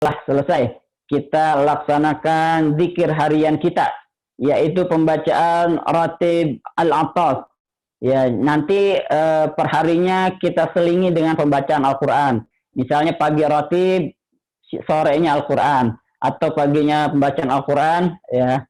telah selesai kita laksanakan zikir harian kita, yaitu pembacaan ratib al-atas. Ya, nanti perharinya kita selingi dengan pembacaan Al-Quran. Misalnya pagi ratib, sorenya Al-Quran, atau paginya pembacaan Al-Quran, ya,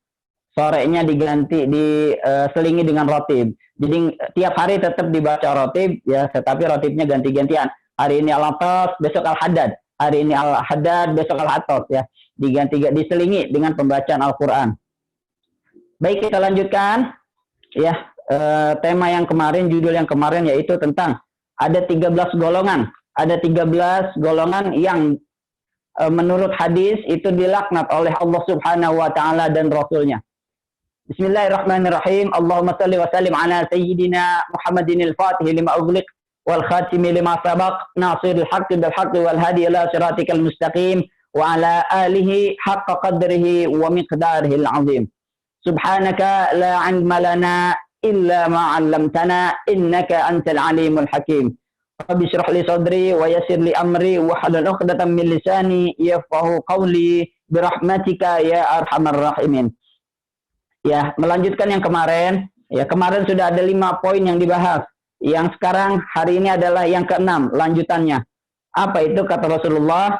sorenya diganti diselingi dengan ratib. Jadi tiap hari tetap dibaca ratib, ya, tetapi ratibnya ganti-gantian. Hari ini Al-Atas, besok Al-Haddad. Hari ini Al-Haddad, besok Al-Atas, ya. Diselingi dengan pembacaan Al-Quran. Baik, kita lanjutkan. Ya, tema yang kemarin, judul yang kemarin yaitu tentang ada 13 golongan. Ada 13 golongan yang menurut hadis itu dilaknat oleh Allah Subhanahu wa taala dan Rasulnya. Bismillahirrahmanirrahim. Allahumma salli wa sallim ala sayyidina Muhammadin al-Fatih lima ughliq wal khatimi lima sabaq nasiril haqqi bil haqqi wal hadi ila siratikal mustaqim wa ala alihi haqqa qadrihi wa miqdarihi al-azim. Subhanaka la 'ilma lana illa ma 'allamtana innaka antal alimul hakim. Rabbi shrah li sadri wa yassir li amri wa hlul 'uqdatam min lisani yafqahu qawli birahmatika ya arhamar rahimin. Ya, melanjutkan yang kemarin. Ya, kemarin sudah ada 5 poin yang dibahas. Yang sekarang hari ini adalah yang ke-6 lanjutannya. Apa itu kata Rasulullah?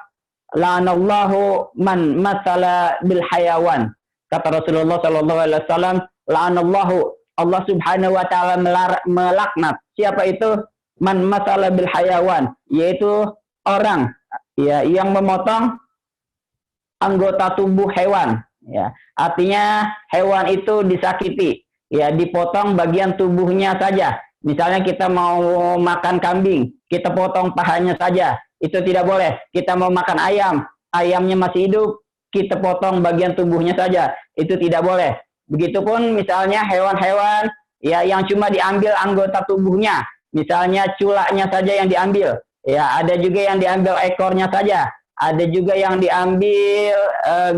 La'anallahu man masala bil hayawan. Kata Rasulullah sallallahu alaihi wasallam, la'anallahu, Allah Subhanahu wa taala melaknat. Siapa itu? Man masala bil hayawan, yaitu orang ya yang memotong anggota tubuh hewan, ya. Artinya hewan itu disakiti, ya, dipotong bagian tubuhnya saja. Misalnya kita mau makan kambing, kita potong pahanya saja, itu tidak boleh. Kita mau makan ayam, ayamnya masih hidup, kita potong bagian tubuhnya saja, itu tidak boleh. Begitupun misalnya hewan-hewan ya yang cuma diambil anggota tubuhnya, misalnya culaknya saja yang diambil, ya, ada juga yang diambil ekornya saja, ada juga yang diambil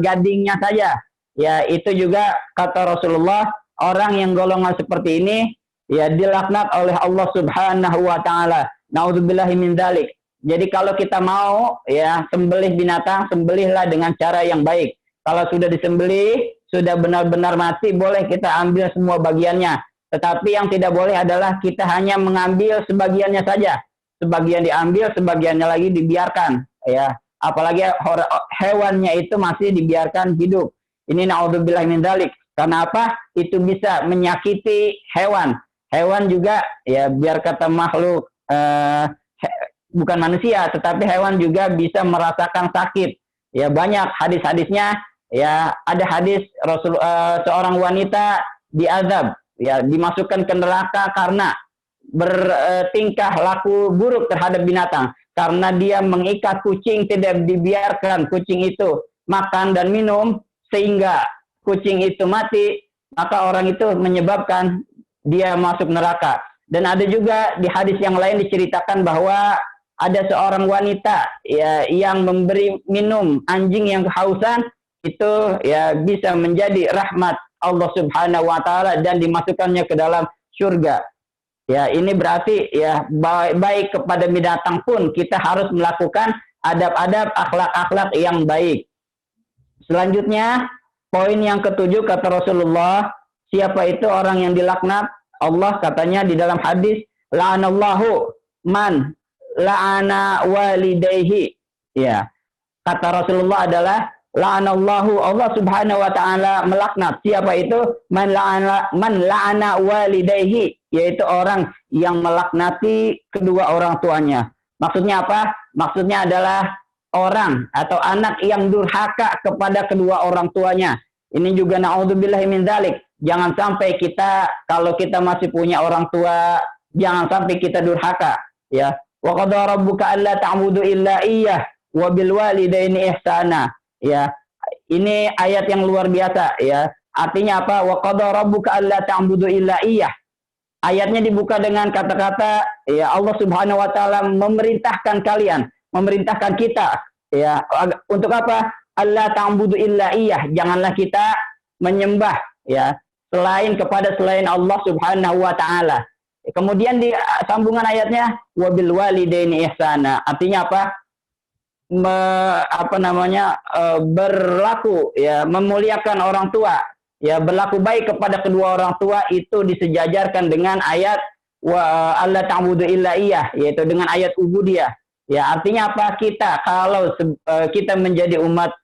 gadingnya saja. Ya, itu juga kata Rasulullah, orang yang golongan seperti ini ya dilaknat oleh Allah Subhanahu wa taala. Nauzubillahi min dzalik. Jadi kalau kita mau ya sembelih binatang, sembelihlah dengan cara yang baik. Kalau sudah disembelih, sudah benar-benar mati, boleh kita ambil semua bagiannya. Tetapi yang tidak boleh adalah kita hanya mengambil sebagiannya saja. Sebagian diambil, sebagiannya lagi dibiarkan. Ya, apalagi hewannya itu masih dibiarkan hidup. Ini naudzubillah min dzalik. Karena apa? Itu bisa menyakiti hewan. Hewan juga ya biar kata makhluk bukan manusia, tetapi hewan juga bisa merasakan sakit. Ya, banyak hadis-hadisnya. Ya, ada hadis seorang wanita diazab, ya, dimasukkan ke neraka karena bertingkah laku buruk terhadap binatang. Karena dia mengikat kucing, tidak dibiarkan kucing itu makan dan minum, sehingga kucing itu mati, maka orang itu menyebabkan dia masuk neraka. Dan ada juga di hadis yang lain diceritakan bahwa ada seorang wanita ya yang memberi minum anjing yang kehausan, itu ya bisa menjadi rahmat Allah Subhanahu wa taala dan dimasukkannya ke dalam surga. Ya, ini berarti ya baik kepada binatang pun kita harus melakukan adab-adab, akhlak-akhlak yang baik. Selanjutnya, poin yang ke-7 kata Rasulullah, siapa itu orang yang dilaknat? Allah katanya di dalam hadis, la'anallahu man la'ana walidayhi. Ya. Kata Rasulullah adalah la'anallahu, Allah Subhanahu wa taala melaknat. Siapa itu? Man la'ana walidayhi, yaitu orang yang melaknati kedua orang tuanya. Maksudnya apa? Maksudnya adalah orang atau anak yang durhaka kepada kedua orang tuanya. Ini juga naudzubillahi min dzalik. Jangan sampai kita, kalau kita masih punya orang tua, jangan sampai kita durhaka, ya. Wa qadara rabbuka alla ta'budu illa iyyah wa bil walidaini ihsana. Ya. Ini ayat yang luar biasa, ya. Artinya apa? Wa qadara rabbuka alla ta'budu illa iyyah. Ayatnya dibuka dengan kata-kata ya Allah Subhanahu wa taala memerintahkan kalian, memerintahkan kita, ya, untuk apa? Alla ta'budu illa iyyah. Janganlah kita menyembah, ya, selain Allah Subhanahu wa taala. Kemudian di sambungan ayatnya wabil walidaini ihsana. Artinya apa? berlaku ya memuliakan orang tua, ya berlaku baik kepada kedua orang tua itu disejajarkan dengan ayat wa alla ta'budu illa iyyah, yaitu dengan ayat ubudiyah. Ya, artinya apa? Kita kalau kita menjadi umat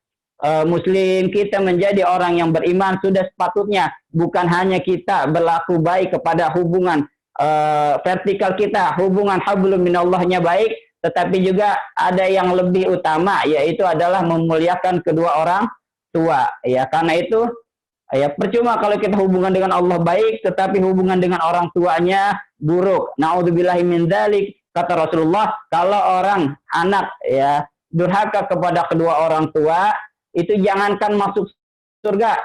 muslim, kita menjadi orang yang beriman, sudah sepatutnya bukan hanya kita berlaku baik kepada hubungan vertikal kita, hubungan hablum minallahnya baik, tetapi juga ada yang lebih utama, yaitu adalah memuliakan kedua orang tua. Ya, karena itu ya percuma kalau kita hubungan dengan Allah baik, tetapi hubungan dengan orang tuanya buruk. Naudzubillahi min dzalik. Kata Rasulullah, kalau orang anak ya durhaka kepada kedua orang tua, itu jangankan masuk surga,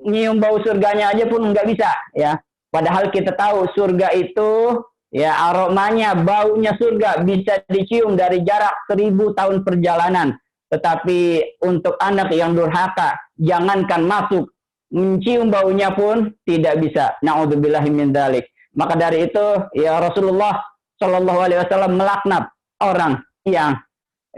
nyium bau surganya aja pun nggak bisa ya. Padahal kita tahu surga itu ya aromanya, baunya surga bisa dicium dari jarak 1000 tahun perjalanan. Tetapi untuk anak yang durhaka, jangankan masuk, mencium baunya pun tidak bisa. Na'udzubillahi min dzalik. Maka dari itu ya Rasulullah Shallallahu Alaihi Wasallam melaknat orang yang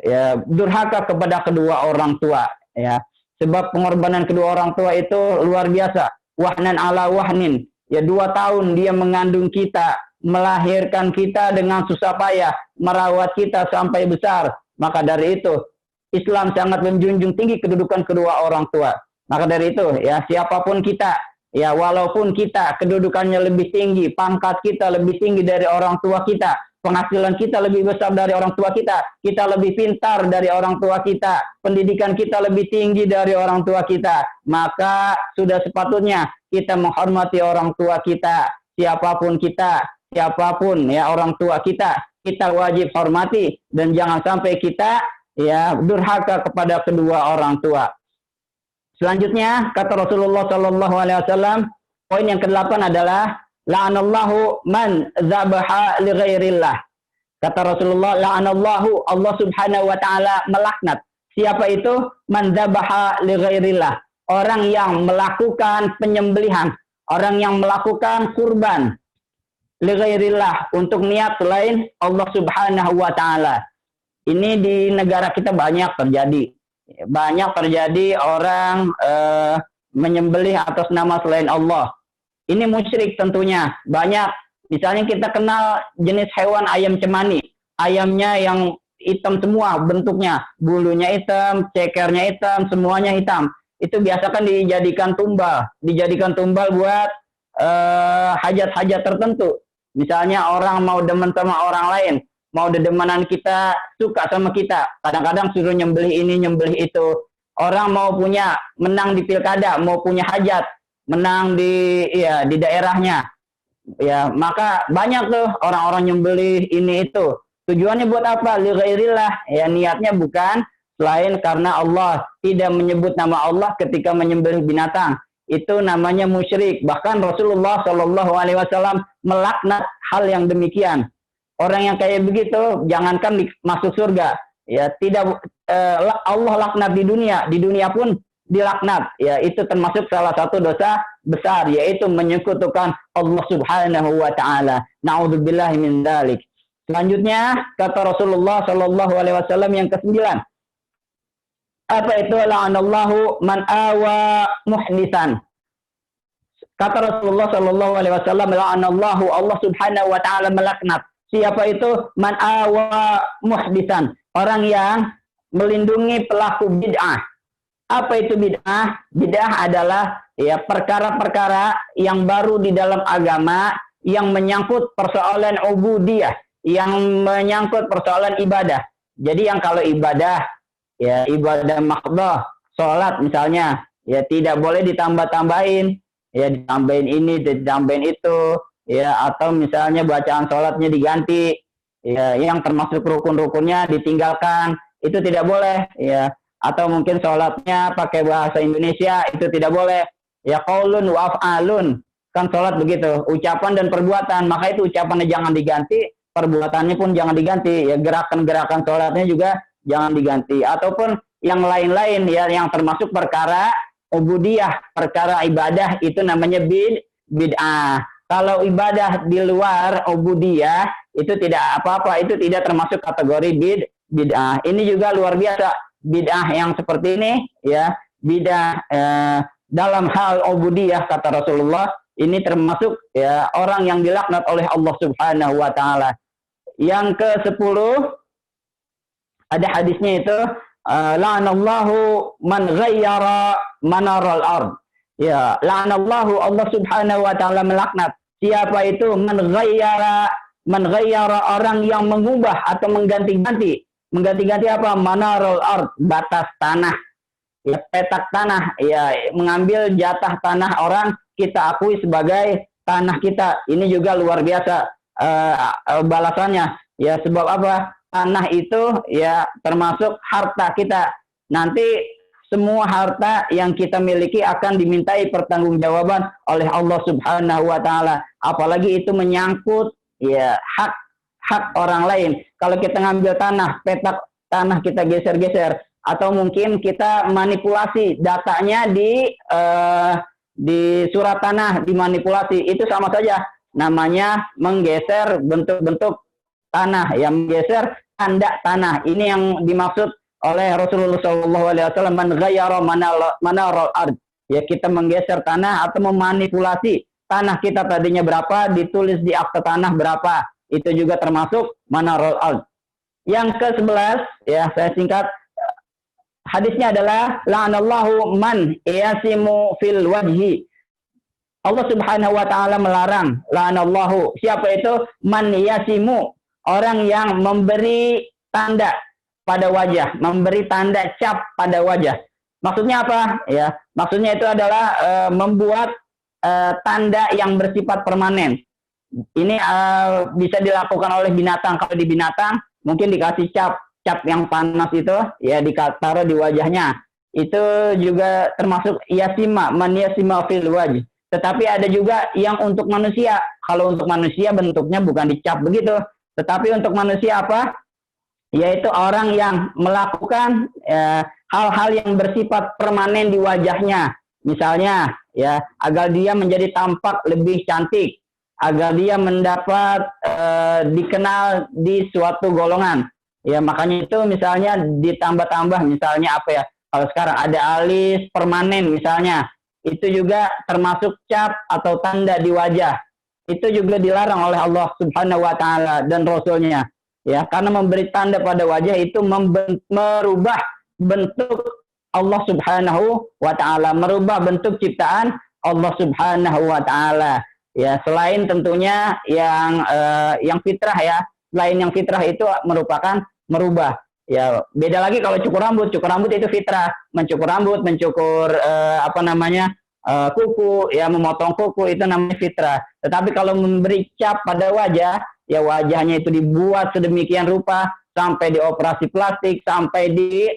ya durhaka kepada kedua orang tua, ya, sebab pengorbanan kedua orang tua itu luar biasa. Wahnan ala wahnin, ya 2 tahun dia mengandung kita, melahirkan kita dengan susah payah, merawat kita sampai besar. Maka dari itu Islam sangat menjunjung tinggi kedudukan kedua orang tua. Maka dari itu ya siapapun kita, ya walaupun kita kedudukannya lebih tinggi, pangkat kita lebih tinggi dari orang tua kita, penghasilan kita lebih besar dari orang tua kita lebih pintar dari orang tua kita, pendidikan kita lebih tinggi dari orang tua kita, maka sudah sepatutnya kita menghormati orang tua kita, siapapun ya orang tua kita wajib hormati, dan jangan sampai kita ya durhaka kepada kedua orang tua. Selanjutnya kata Rasulullah Shallallahu Alaihi Wasallam, poin yang ke-8 adalah la'anallahu man zabaha li ghairillah. Kata Rasulullah, la'anallahu, Allah Subhanahu wa taala melaknat. Siapa itu? Man zabaha li ghairillah. Orang yang melakukan penyembelihan, orang yang melakukan kurban li ghairillah, untuk niat selain Allah Subhanahu wa taala. Ini di negara kita banyak terjadi. Banyak terjadi orang menyembelih atas nama selain Allah. Ini musyrik tentunya. Banyak, misalnya kita kenal jenis hewan ayam cemani. Ayamnya yang hitam semua bentuknya. Bulunya hitam, cekernya hitam, semuanya hitam. Itu biasakan dijadikan tumbal. Dijadikan tumbal buat hajat-hajat tertentu. Misalnya orang mau demen sama orang lain, mau dedemanan kita, suka sama kita, kadang-kadang suruh nyembelih ini, nyembelih itu. Orang mau menang di pilkada, mau punya hajat, menang di daerahnya, ya maka banyak tuh orang-orang nyembelih ini itu. Tujuannya buat apa? Li ghairillah, ya niatnya bukan selain karena Allah. Tidak menyebut nama Allah ketika menyembelih binatang, itu namanya musyrik. Bahkan Rasulullah Shallallahu Alaihi Wasallam melaknat hal yang demikian. Orang yang kayak begitu jangankan masuk surga, ya tidak, Allah laknat di dunia pun dilaknat. Ya itu termasuk salah satu dosa besar, yaitu menyekutukan Allah Subhanahu wa taala. Naudzubillahi min dzalik. Selanjutnya kata Rasulullah Shallallahu Alaihi Wasallam yang ke-9. Apa itu? La'anallahu man awa muhdisan. Kata Rasulullah Shallallahu Alaihi Wasallam, la'anallahu, Allah Subhanahu wa taala melaknat. Siapa itu? Man awa muhdisan. Orang yang melindungi pelaku bid'ah. Apa itu bid'ah? Bid'ah adalah ya perkara-perkara yang baru di dalam agama, yang menyangkut persoalan ubudiyah, yang menyangkut persoalan ibadah. Jadi yang kalau ibadah, ya ibadah mahdhah, sholat misalnya, ya tidak boleh ditambah-tambahin, ya ditambahin ini, ditambahin itu, ya atau misalnya bacaan sholatnya diganti, ya yang termasuk rukun-rukunnya ditinggalkan, itu tidak boleh, ya. Atau mungkin sholatnya pakai bahasa Indonesia, itu tidak boleh. Ya qaulun wa af'alun, kan sholat begitu, ucapan dan perbuatan, maka itu ucapannya jangan diganti, perbuatannya pun jangan diganti, ya gerakan-gerakan sholatnya juga jangan diganti. Ataupun yang lain-lain, ya yang termasuk perkara ubudiyah, perkara ibadah, itu namanya bid'ah. Kalau ibadah di luar ubudiyah itu tidak apa-apa, itu tidak termasuk kategori bid'ah. Ini juga luar biasa, bid'ah yang seperti ini ya, bid'ah dalam hal ubudiyah kata Rasulullah, ini termasuk ya orang yang dilaknat oleh Allah Subhanahu wa taala. Yang ke-10 ada hadisnya itu la'anallahu man ghayyara manaral ard. Ya, la'anallahu, Allah Subhanahu wa taala melaknat siapa itu man ghayyara orang yang mengubah atau mengganti-ganti apa? Manaral ard, batas tanah. Ya, petak tanah, ya mengambil jatah tanah orang kita akui sebagai tanah kita. Ini juga luar biasa balasannya. Ya, sebab apa? Tanah itu ya termasuk harta kita. Nanti semua harta yang kita miliki akan dimintai pertanggungjawaban oleh Allah Subhanahu wa taala. Apalagi itu menyangkut ya hak orang lain. Kalau kita ngambil tanah, petak tanah kita geser-geser, atau mungkin kita manipulasi datanya di surat tanah, dimanipulasi, itu sama saja namanya menggeser bentuk-bentuk tanah, yang menggeser tanda tanah. Ini yang dimaksud oleh Rasulullah SAW, man ghayyara manaral ard. Ya, kita menggeser tanah atau memanipulasi tanah kita tadinya berapa, ditulis di akta tanah berapa. Itu juga termasuk manaral ard. Yang ke-11 ya, saya singkat. Hadisnya adalah la'anallahu man yasimu fil wajhi. Allah Subhanahu wa taala melarang, la'anallahu, siapa itu? Man yasimu, orang yang memberi tanda pada wajah, memberi tanda cap pada wajah. Maksudnya apa? Ya, maksudnya itu adalah membuat tanda yang bersifat permanen. Ini bisa dilakukan oleh binatang. Kalau di binatang mungkin dikasih cap yang panas itu ya, ditaruh di wajahnya. Itu juga termasuk yasima, man yasima fil wajh. Tetapi ada juga yang untuk manusia. Kalau untuk manusia bentuknya bukan dicap begitu, tetapi untuk manusia apa? Yaitu orang yang melakukan hal-hal yang bersifat permanen di wajahnya. Misalnya ya, agar dia menjadi tampak lebih cantik, agar dia mendapat dikenal di suatu golongan. Ya, makanya itu misalnya ditambah-tambah, misalnya apa ya, kalau sekarang ada alis permanen misalnya, itu juga termasuk cap atau tanda di wajah. Itu juga dilarang oleh Allah Subhanahu wa taala dan Rasulnya. Ya, karena memberi tanda pada wajah itu merubah bentuk Allah Subhanahu wa taala, merubah bentuk ciptaan Allah Subhanahu wa taala. Ya, selain tentunya yang fitrah ya. Selain yang fitrah itu merupakan merubah. Ya, beda lagi kalau cukur rambut. Cukur rambut itu fitrah, mencukur rambut, mencukur kuku, ya memotong kuku, itu namanya fitrah. Tetapi kalau memberi cap pada wajah, ya wajahnya itu dibuat sedemikian rupa, sampai dioperasi plastik, sampai di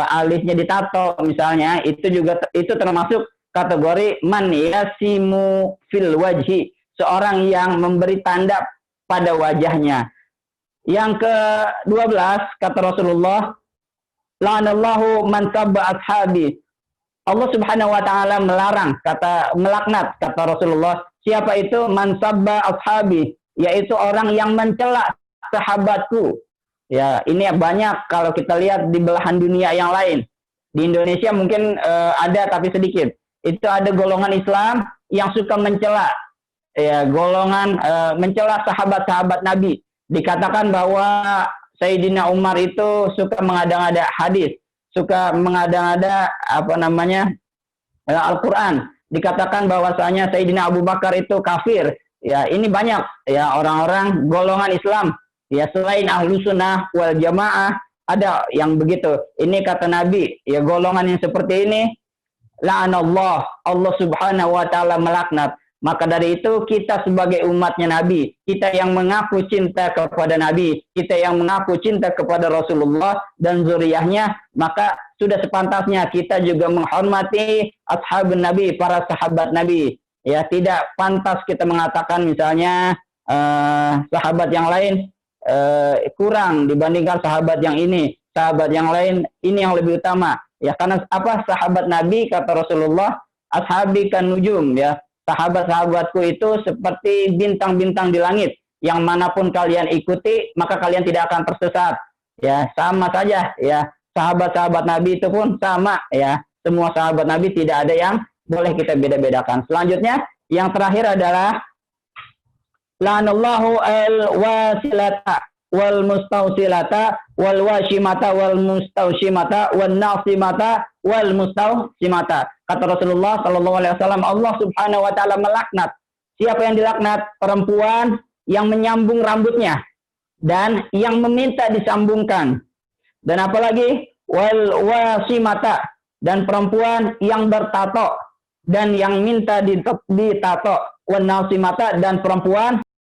alisnya ditato misalnya, itu termasuk kategori man yasimu fil wajhi, seorang yang memberi tanda pada wajahnya. Yang ke-12 kata Rasulullah, la'anallahu man sabba ashabi. Allah Subhanahu wa taala melarang, melaknat kata Rasulullah, siapa itu man sabba ashabi, yaitu orang yang mencela sahabatku. Ya, ini banyak kalau kita lihat di belahan dunia yang lain. Di Indonesia mungkin ada tapi sedikit. Itu ada golongan Islam yang suka mencela, ya, golongan mencela sahabat-sahabat Nabi. Dikatakan bahwa Sayyidina Umar itu suka mengada-ngada hadis, suka mengada-ngada Al-Quran. Dikatakan bahwasanya Sayyidina Abu Bakar itu kafir. Ya, ini banyak ya orang-orang golongan Islam. Ya, selain Ahlus Sunnah wal Jamaah ada yang begitu. Ini kata Nabi, ya golongan yang seperti ini la'anallah, Allah Subhanahu wa taala melaknat. Maka dari itu kita sebagai umatnya Nabi, kita yang mengaku cinta kepada Nabi, kita yang mengaku cinta kepada Rasulullah dan zuriyahnya, maka sudah sepantasnya kita juga menghormati ashabun Nabi, para sahabat Nabi. Ya, tidak pantas kita mengatakan misalnya sahabat yang lain kurang dibandingkan sahabat yang ini, sahabat yang lain ini yang lebih utama. Ya, karena apa? Sahabat Nabi kata Rasulullah, ashabi kan nujum, ya. Sahabat-sahabatku itu seperti bintang-bintang di langit. Yang manapun kalian ikuti, maka kalian tidak akan tersesat. ya sama saja ya. Sahabat-sahabat Nabi itu pun sama ya. Semua sahabat Nabi tidak ada yang boleh kita beda-bedakan. Selanjutnya yang terakhir adalah lanallahu al-wasilata wal mustausilata wal washimata wal mustaushimata wan nasimata wal mustaushimata. Kata Rasulullah sallallahu alaihi wasallam, Allah Subhanahu wa taala melaknat. Siapa yang dilaknat? Perempuan yang menyambung rambutnya dan yang meminta disambungkan. Dan apalagi wal wasimata, dan perempuan yang bertato dan yang minta ditato. Wan nasimata, dan perempuan